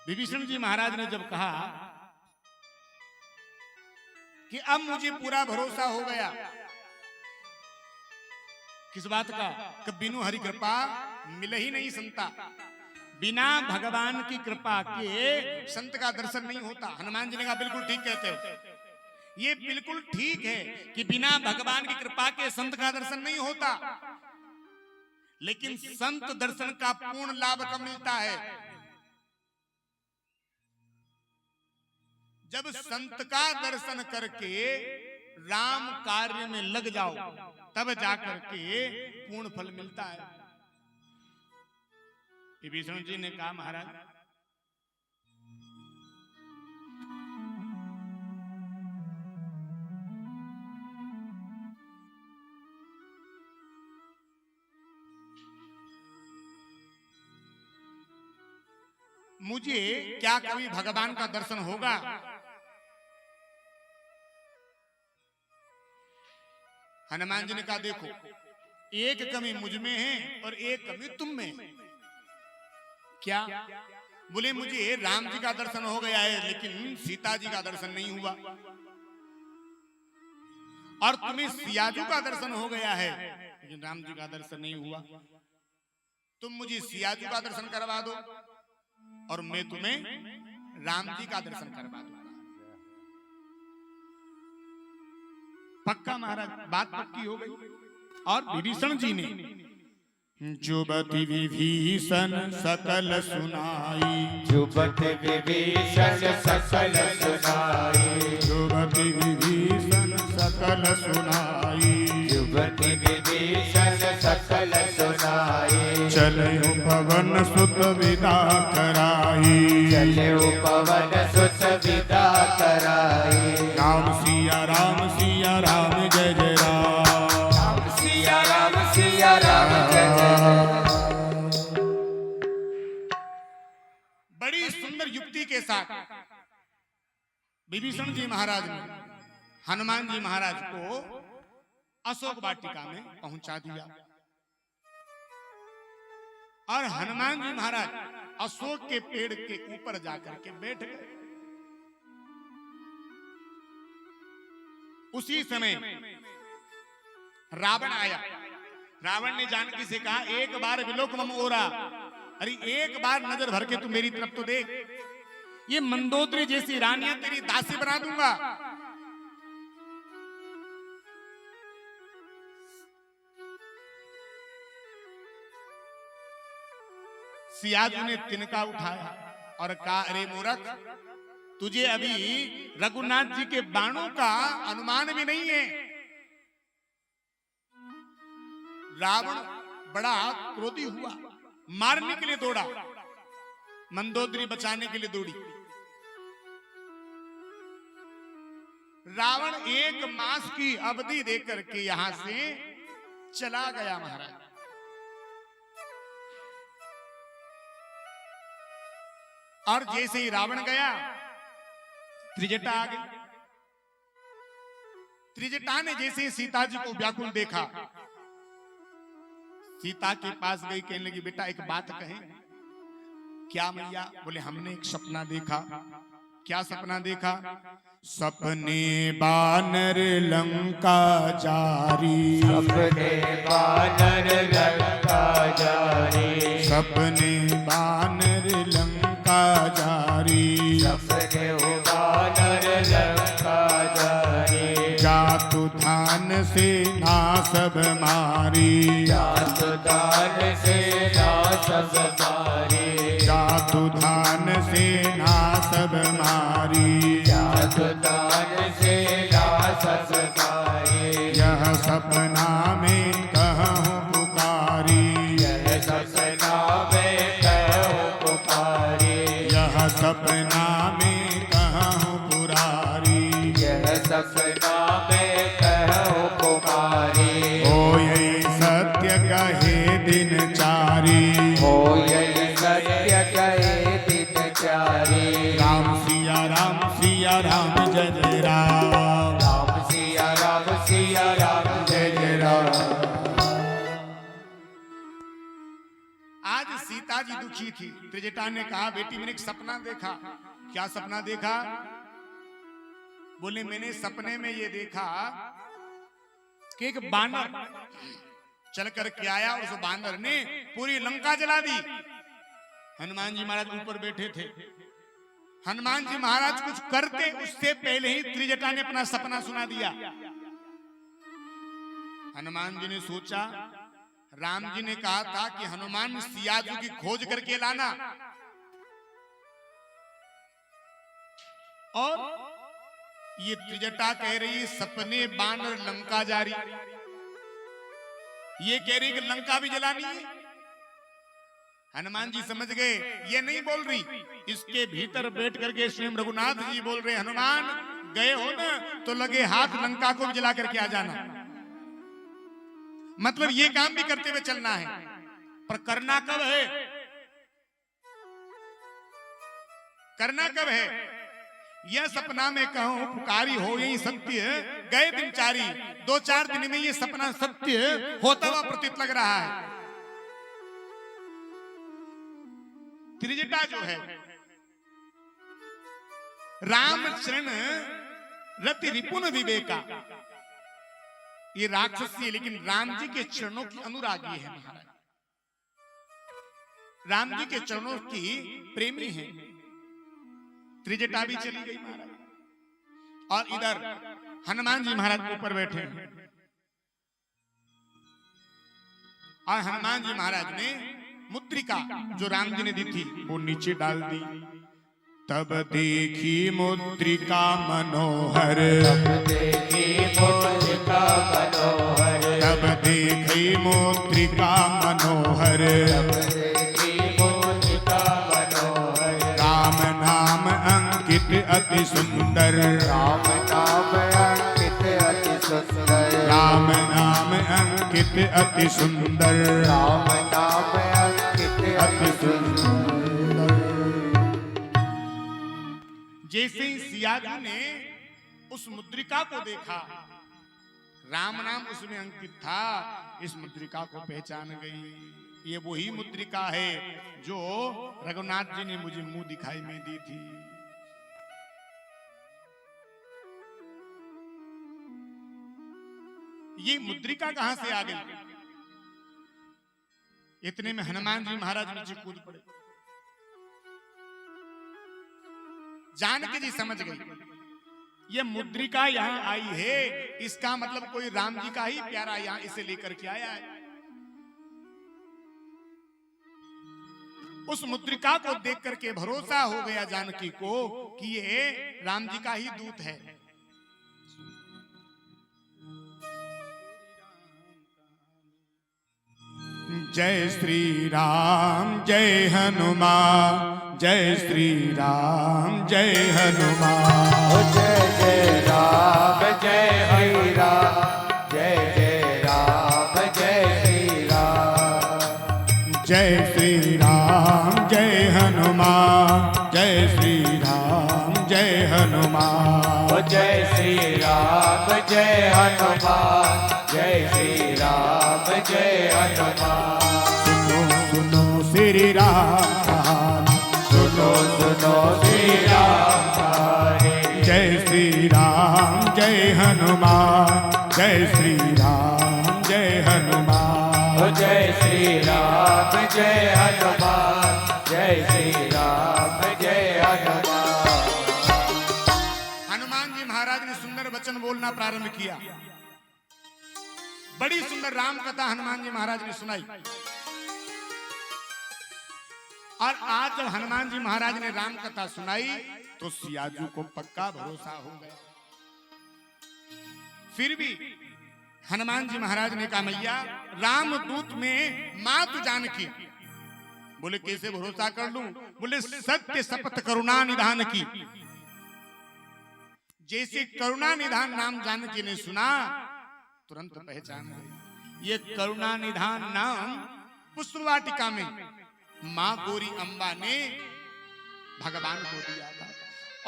विभीषण जी महाराज ने जब कहा कि अब मुझे पूरा भरोसा हो गया, किस बात का, कि बिनु हरि कृपा मिल ही नहीं संता, बिना भगवान की कृपा के संत का दर्शन नहीं होता। हनुमान जी ने कहा बिल्कुल ठीक कहते हो, ये बिल्कुल ठीक है कि बिना भगवान की कृपा के संत का दर्शन नहीं होता, लेकिन संत दर्शन का पूर्ण लाभ कब मिलता है? जब संत का दर्शन करके राम कार्य में लग जाओ, तब जाकर के पूर्ण फल मिलता है। विभीषण जी ने कहा, महाराज मुझे क्या कभी भगवान का दर्शन होगा? हनुमान जी ने कहा, देखो एक कमी मुझ में है और एक कमी तुम में है। क्या? बोले मुझे राम जी का दर्शन हो गया है, लेकिन सीता जी का दर्शन नहीं हुआ, और तुम्हें सियाजू का दर्शन हो गया है, लेकिन राम जी का दर्शन नहीं हुआ। तुम मुझे सियाजू का दर्शन करवा दो और मैं तुम्हें राम जी का दर्शन करवा दूंगा। पक्का महाराज, बात पक्की हो गई। और विभीषण जी ने जुबति विभीषण सकल सुनाई, जुबति विभीषण सकल सुनाई, जुबति विभीषण सकल सुनाई, जुबति विभीषण सकल सुनाई। चले पवन सुत विदा कराई, चले पवन सुत विदा कराई। राम सिया राम जय जय राम, राम सिया राम जय जय राम। बड़ी सुंदर युक्ति के साथ विभीषण जी महाराज ने हनुमान जी महाराज को अशोक वाटिका में पहुंचा दिया, और हनुमान जी महाराज अशोक के पेड़ के ऊपर जाकर के बैठ गए। उसी समय रावण आया। रावण ने जानकी से कहा, एक बार विलोक मम ओरा, अरे एक बार नजर भर के तू मेरी तरफ तो देख, ये मंदोदरी जैसी रानियां तेरी दासी बना दूंगा। सियाजू ने तिनका उठाया और कहा, अरे मूर्ख, तुझे अभी रघुनाथ जी के बाणों का अनुमान भी नहीं है। रावण बड़ा क्रोधी हुआ, मारने के लिए दौड़ा, मंदोदरी बचाने के लिए दौड़ी। रावण 1 मास की अवधि देकर के यहां से चला गया महाराज। और जैसे ही रावण गया, त्रिजटा आ गई। त्रिजटा ने जैसे ही सीता जी को व्याकुल देखा, सीता के पास गई, कहने लगी बेटा एक बात कहे। क्या मैया? बोले हमने एक सपना देखा। क्या सपना देखा? सपने बानर लंका जारी, सपने बानर लंका जारी, सपने बानर लंका जारी, सपने बानर लंका जारी, जातु धान से ना सब मारी, जातु दान से ना सब मारी, जातु धान से ना सब मारी, जातु दान से ना सब मारी, यह सपना में कहूँ पुकारी, यह सपना में कहूँ पुकारी, यह सपना में कहूँ पुरारी, यह सपना में कहूँ पुकारी, हो यही सत्य कहे दिनचारी, हो यही सत्य कहे दिनचारी, राम सिया राम जय जय राम, राम सिया राम जय जय राम। आज सीता जी दुखी थी। त्रिजटा ने कहा बेटी मैंने एक सपना देखा। क्या सपना देखा? बोले मैंने सपने में ये देखा कि एक बानर चल कर के आया और उस बानर ने पूरी लंका जला दी। हनुमान जी महाराज ऊपर बैठे थे। हनुमान जी महाराज कुछ करते उससे पहले ही त्रिजटा ने अपना सपना सुना दिया। हनुमान जी ने सोचा, राम जी ने कहा था कि हनुमान सियाजू की खोज करके लाना, और ये त्रिजटा कह रही सपने बानर लंका जारी, ये कह रही कि लंका भी जलानी है। हनुमान जी समझ गए ये नहीं बोल रही, इसके भीतर बैठ करके स्वयं रघुनाथ जी बोल रहे हनुमान गए हो ना तो लगे हाथ लंका को भी जला करके आ जाना। मतलब ये काम भी करते हुए चलना है, पर करना कब है? करना कब है? यह सपना में कहूं पुकारी हो यही सत्य गए दिनचारी, 2-4 दिन में ये सपना सत्य होता हुआ प्रतीत लग रहा है। त्रिजटा जो है रामचरण रति रिपुन विवेका, ये राक्षसी है लेकिन राम जी के चरणों की अनुरागी है महाराज, राम जी के चरणों की प्रेमी है। त्रिजटा भी चली गई महाराज, और इधर हनुमान जी महाराज ऊपर बैठे हैं। और हनुमान जी महाराज ने मुद्रिका जो राम जी ने दी थी वो नीचे डाल दी। तब देखी मुद्रिका मनोहर, तब देखी मुद्रिका मनोहर, तब देखी मुद्रिका मनोहर, तब देखी मुद्रिका मनोहर, राम नाम अंकित अति सुंदर, राम नाम अंकित अति सुंदर, राम नाम अंकित अति सुंदर, राम नाम अंकित अति सुंदर। जैसे ही सियाजी ने उस मुद्रिका को देखा, राम नाम उसमें अंकित था, इस मुद्रिका को पहचान गई। ये वही मुद्रिका है जो रघुनाथ जी ने मुझे मुंह दिखाई में दी थी। ये मुद्रिका कहां से आ गई? इतने में हनुमान जी महाराज नीचे कूद पड़े। जानकी जी समझ गई ये मुद्रिका यहां आई है, इसका मतलब कोई राम जी का ही प्यारा यहां इसे लेकर के आया है। उस मुद्रिका को देख करके भरोसा हो गया जानकी को कि ये राम जी का ही दूत है। जय श्री राम जय हनुमान, जय श्री राम जय हनुमान, जय जय राम जय हरि राम, जय जय राम जय श्री राम, जय श्री राम जय हनुमान, जय श्री राम जय हनुमान, जय श्री राम जय हनुमान, जय श्री राम जय हनुमान। सुनो सुनो श्री राम, सुनो सुनो श्री राम जय श्री राम जय हनुमान, जय श्री राम जय हनुमान, जय श्री राम जय हनुमान, जय श्री राम जय हनुमान। हनुमान जी महाराज ने सुंदर वचन बोलना प्रारंभ किया। बड़ी सुंदर राम कथा हनुमान जी महाराज ने सुनाई। और आज जब हनुमान जी महाराज ने राम कथा सुनाई तो सियाजू को पक्का भरोसा हो गया। फिर भी हनुमान जी महाराज ने कहा, मैया रामदूत में मां तू जानकी। बोले कैसे भरोसा कर लूं? बोले सत्य शपथ करुणा निधान की। जैसे करुणा निधान नाम जानकी ने सुना तुरंत पहचान गई। ये करुणा निधान नाम पुष्पवाटिका में मां गौरी अम्बा ने भगवान को दिया था।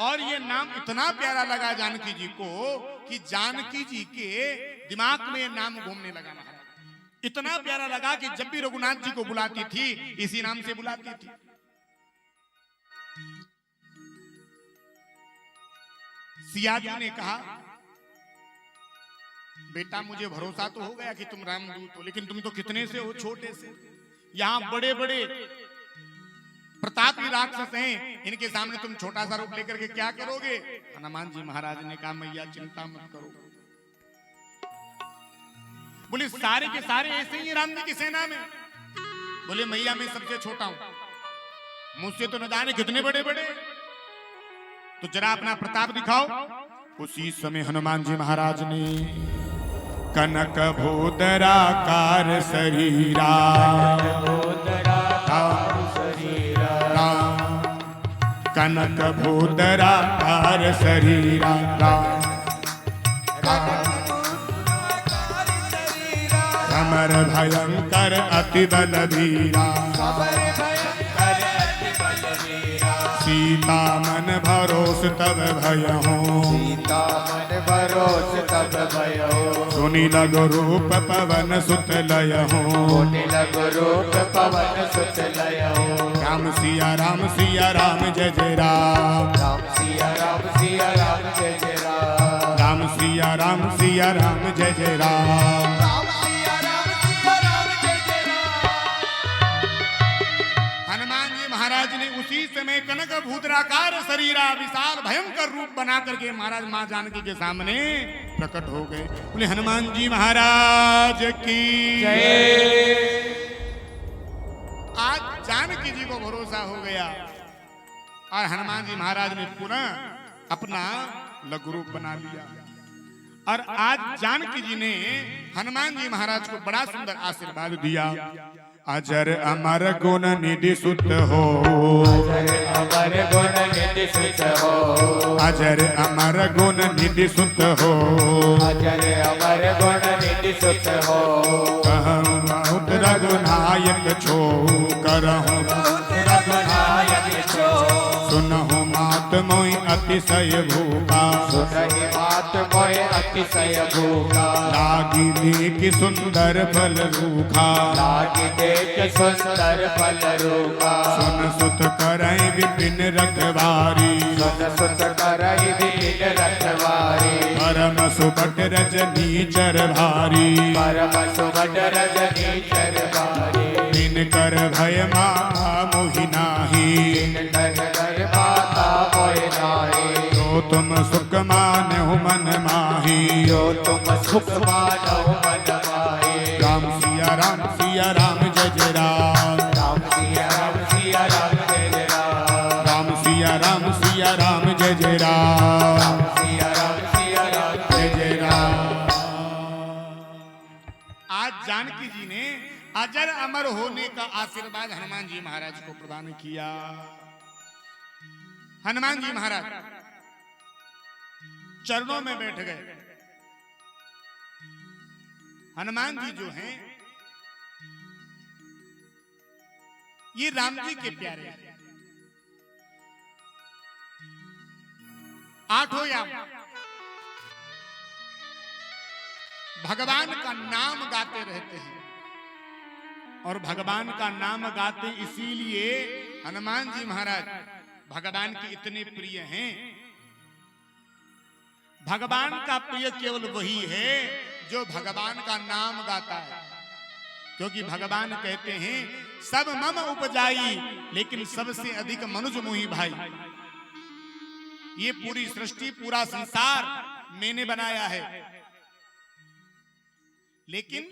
और ये नाम इतना प्यारा लगा जानकी जी को कि जानकी जी के दिमाग में ये नाम घूमने लगा महाराज। इतना प्यारा लगा कि जब भी रघुनाथ जी को बुलाती थी इसी नाम से बुलाती थी। सियाजी ने कहा, बेटा मुझे भरोसा तो हो गया कि तुम रामदूत हो, लेकिन तुम तो कितने से हो, छोटे से। यहाँ बड़े बड़े प्रतापी राक्षस हैं, इनके सामने तुम छोटा सा रूप लेकर के क्या करोगे? हनुमान जी महाराज ने कहा, मैया चिंता मत करो। बोले सारे के सारे ऐसे ही राम जी की सेना में? बोले मैया मैं सबसे छोटा हूं, मुझसे तो न जाने कितने बड़े बड़े। तो जरा अपना प्रताप दिखाओ। उसी समय हनुमान जी महाराज ने कनक भूधराकार शरीरा, कनक भूधराकार शरीरा, समर भयंकर अति बलवीरा, सीता मन भरोस तब भयहु, सीता मन भरोस तब भयहु, सुनि लग रूप पवन सुत लयहु, सुनि लग रूप पवन सुत लयहु। राम सिया राम जय जय राम, राम सिया राम जय जय राम, राम सिया राम जय जय राम। हनुमान जी महाराज ने उसी समय कनक भूधराकार शरीरा विशाल भयंकर रूप बना करके महाराज मां जानकी के सामने प्रकट हो गए। बोले हनुमान जी महाराज की जय। आज जानकी जी को भरोसा हो गया और हनुमान जी महाराज ने पुनः अपना लघु रूप बना लिया। और आज जानकी जी ने हनुमान जी महाराज को बड़ा सुंदर आशीर्वाद दिया। अजर अमर गुण निधि सुत हो, अजर अमर गुण निधि सुत हो, अजर अमर गुण निधि सुत हो, अजर अमर गुण निधि सुत हो। कहूँ बहुत रघुनायक छो, करहूँ रघुनायक छो, सुनहु मात मोहि अतिशय भूखा, सुनहि मात मोहि अतिशय भूखा। लागी देख सुंदर फल रूखा, लागी देख सुंदर फल रूखा। सुन सुत करई विपिन रखवारी, सुन सुत करई विपिन रखवारी। परम सुबट रजनी चर भारी, परम सुबट रजनी चर भारी। दिन कर भय माता मोहि नाही, दिन कर माता मोहि नाही। जो तुम सुख मानहु मन माही, जो तुम सुख मानो मन माही। राम सिया राम जय जय राम, राम सिया राम जय जय राम, राम सिया राम जय जय राम, राम सिया राम जय जय राम। आज जानकी जी ने अजर अमर होने का आशीर्वाद हनुमान जी महाराज को प्रदान किया। हनुमान जी महाराज चरणों में बैठ गए। हनुमान जी जो हैं ये राम जी के प्यारे हैं। आठों याम भगवान का नाम गाते रहते हैं। और भगवान का नाम गाते इसीलिए हनुमान जी महाराज भगवान के इतने प्रिय हैं। भगवान का प्रिय केवल वही है जो भगवान का नाम गाता है, क्योंकि भगवान कहते हैं सब मम उपजाई, लेकिन सबसे अधिक मनुज मोहि भाई। ये पूरी सृष्टि पूरा संसार मैंने बनाया है, लेकिन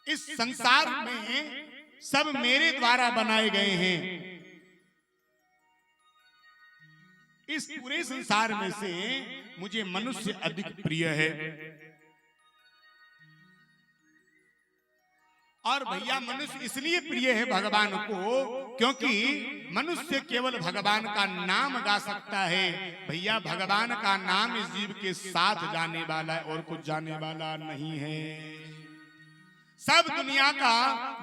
इस संसार में सब मेरे द्वारा बनाए गए हैं। इस पूरे संसार में से मुझे मनुष्य अधिक प्रिय है। और भैया मनुष्य इसलिए प्रिय है भगवान को क्योंकि मनुष्य केवल भगवान का नाम गा सकता है। भैया भगवान का नाम इस जीव के साथ जाने वाला है और कुछ जाने वाला नहीं है। सब दुनिया का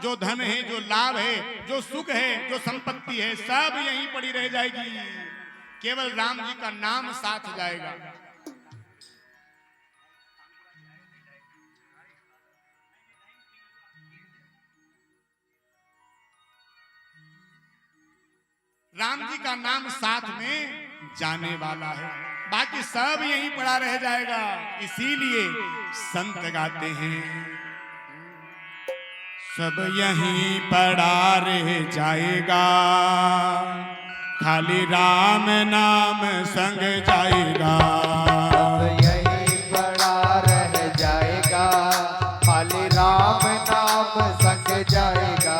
जो धन है, जो लाभ है, जो सुख है, जो संपत्ति है, सब यहीं पड़ी रह जाएगी, केवल राम जी का नाम साथ जाएगा। राम जी का नाम साथ में जाने वाला है, बाकी सब यहीं पड़ा रह जाएगा। इसीलिए संत गाते हैं सब यहीं पड़ा रह जाएगा, खाली राम नाम संग जाएगा। सब यहीं पड़ा रह जाएगा, खाली राम नाम संग जाएगा।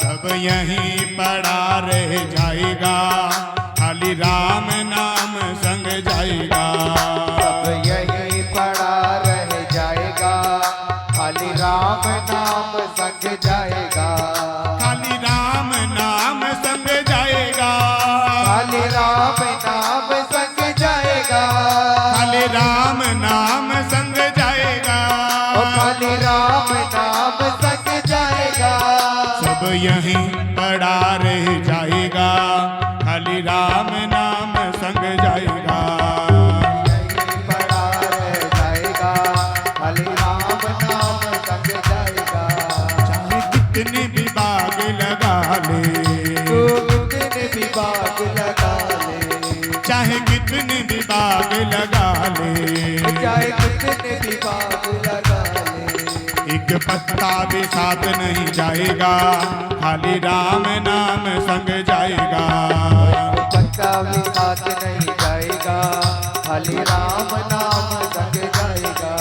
सब यहीं पड़ा रह जाएगा, खाली राम नाम संग जाएगा। सब यहीं पड़ा रह जाएगा, खाली राम नाम संग जाएगा। खाली राम नाम संग जाएगा, खाली राम नाम संग जाएगा। खाली राम नाम संग जाएगा। ओ खाली राम नाम संग जाएगा। सब यहीं पड़ा रह जाएगा, खाली राम नाम संग जाएगा। यहीं पड़ा रह जाएगा, खाली राम नाम संग जाएगा। चाहे कितने भी बाग लगा ले, कितने भी बाग लगा ले, चाहे कितने भी बाग लगा ले, चाहे कितने भी बाग लगा ले, एक पत्ता भी साथ नहीं जाएगा, खाली राम नाम संग जाएगा। पत्ता भी साथ नहीं जाएगा, खाली राम नाम संग जाएगा।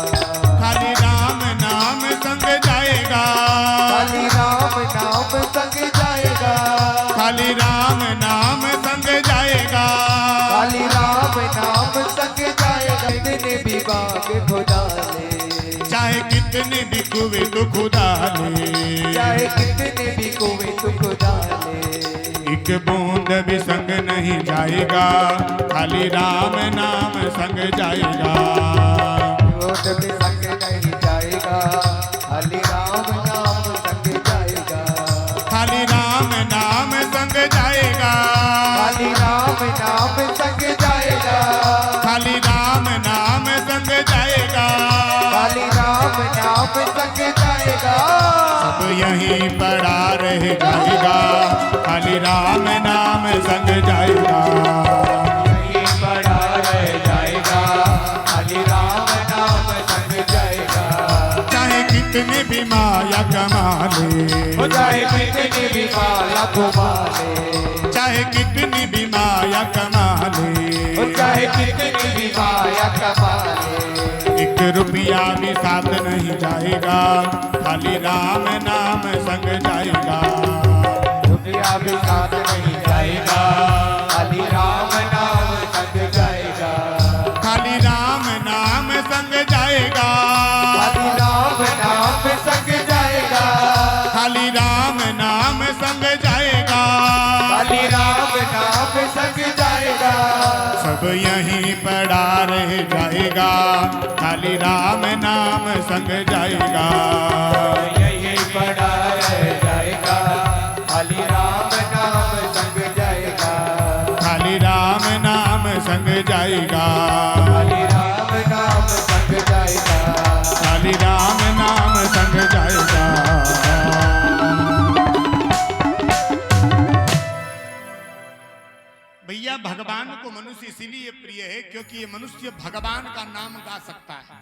खाली राम नाम संग जाएगा, खाली राम नाम संग जाएगा। खाली राम नाम संग जाएगा। खाली राम नाम संग जाएगा। कितने भी बाग खुदा ले, चाहे कितने भी कुएं तो खुदा ले, चाहे कितने भी कुएं तो खुदा ले, एक बूंद भी संग नहीं जाएगा, खाली राम नाम संग जाएगा। रोड भी संग नहीं जाएगा, खाली राम नाम संग जाएगा। खाली राम नाम संग जाएगा, खाली राम नाम संग जाएगा। खाली राम नाम संग जाएगा। खाली राम नाम संग जाएगा। सब यहीं पड़ा रह जाएगा, खाली राम नाम संग जाएगा। यहीं पड़ा रह जाएगा, खाली राम नाम संग जाएगा। चाहे कितने भी माया कमा ले, चाहे कितनी भी माला घुमा ले, चाहे कितनी भी माया कमा ले, चाहे कितनी भी माया कमा ले, एक रुपया भी साथ नहीं जाएगा, खाली राम नाम संग जाएगा। रुपया भी साथ नहीं जाएगा, खाली राम नाम संग जाएगा। खाली राम नाम संग जाएगा, खाली राम नाम संग जाएगा। खाली राम नाम संग जाएगा। खाली राम नाम संग जाएगा। सब यहीं पड़ा रह जाएगा, खाली राम नाम संग जाएगा। यहीं पड़ा रह जाएगा, खाली राम नाम संग जाएगा। खाली राम नाम संग जाएगा। भैया भगवान को मनुष्य इसीलिए प्रिय है क्योंकि ये मनुष्य भगवान का नाम गा सकता है।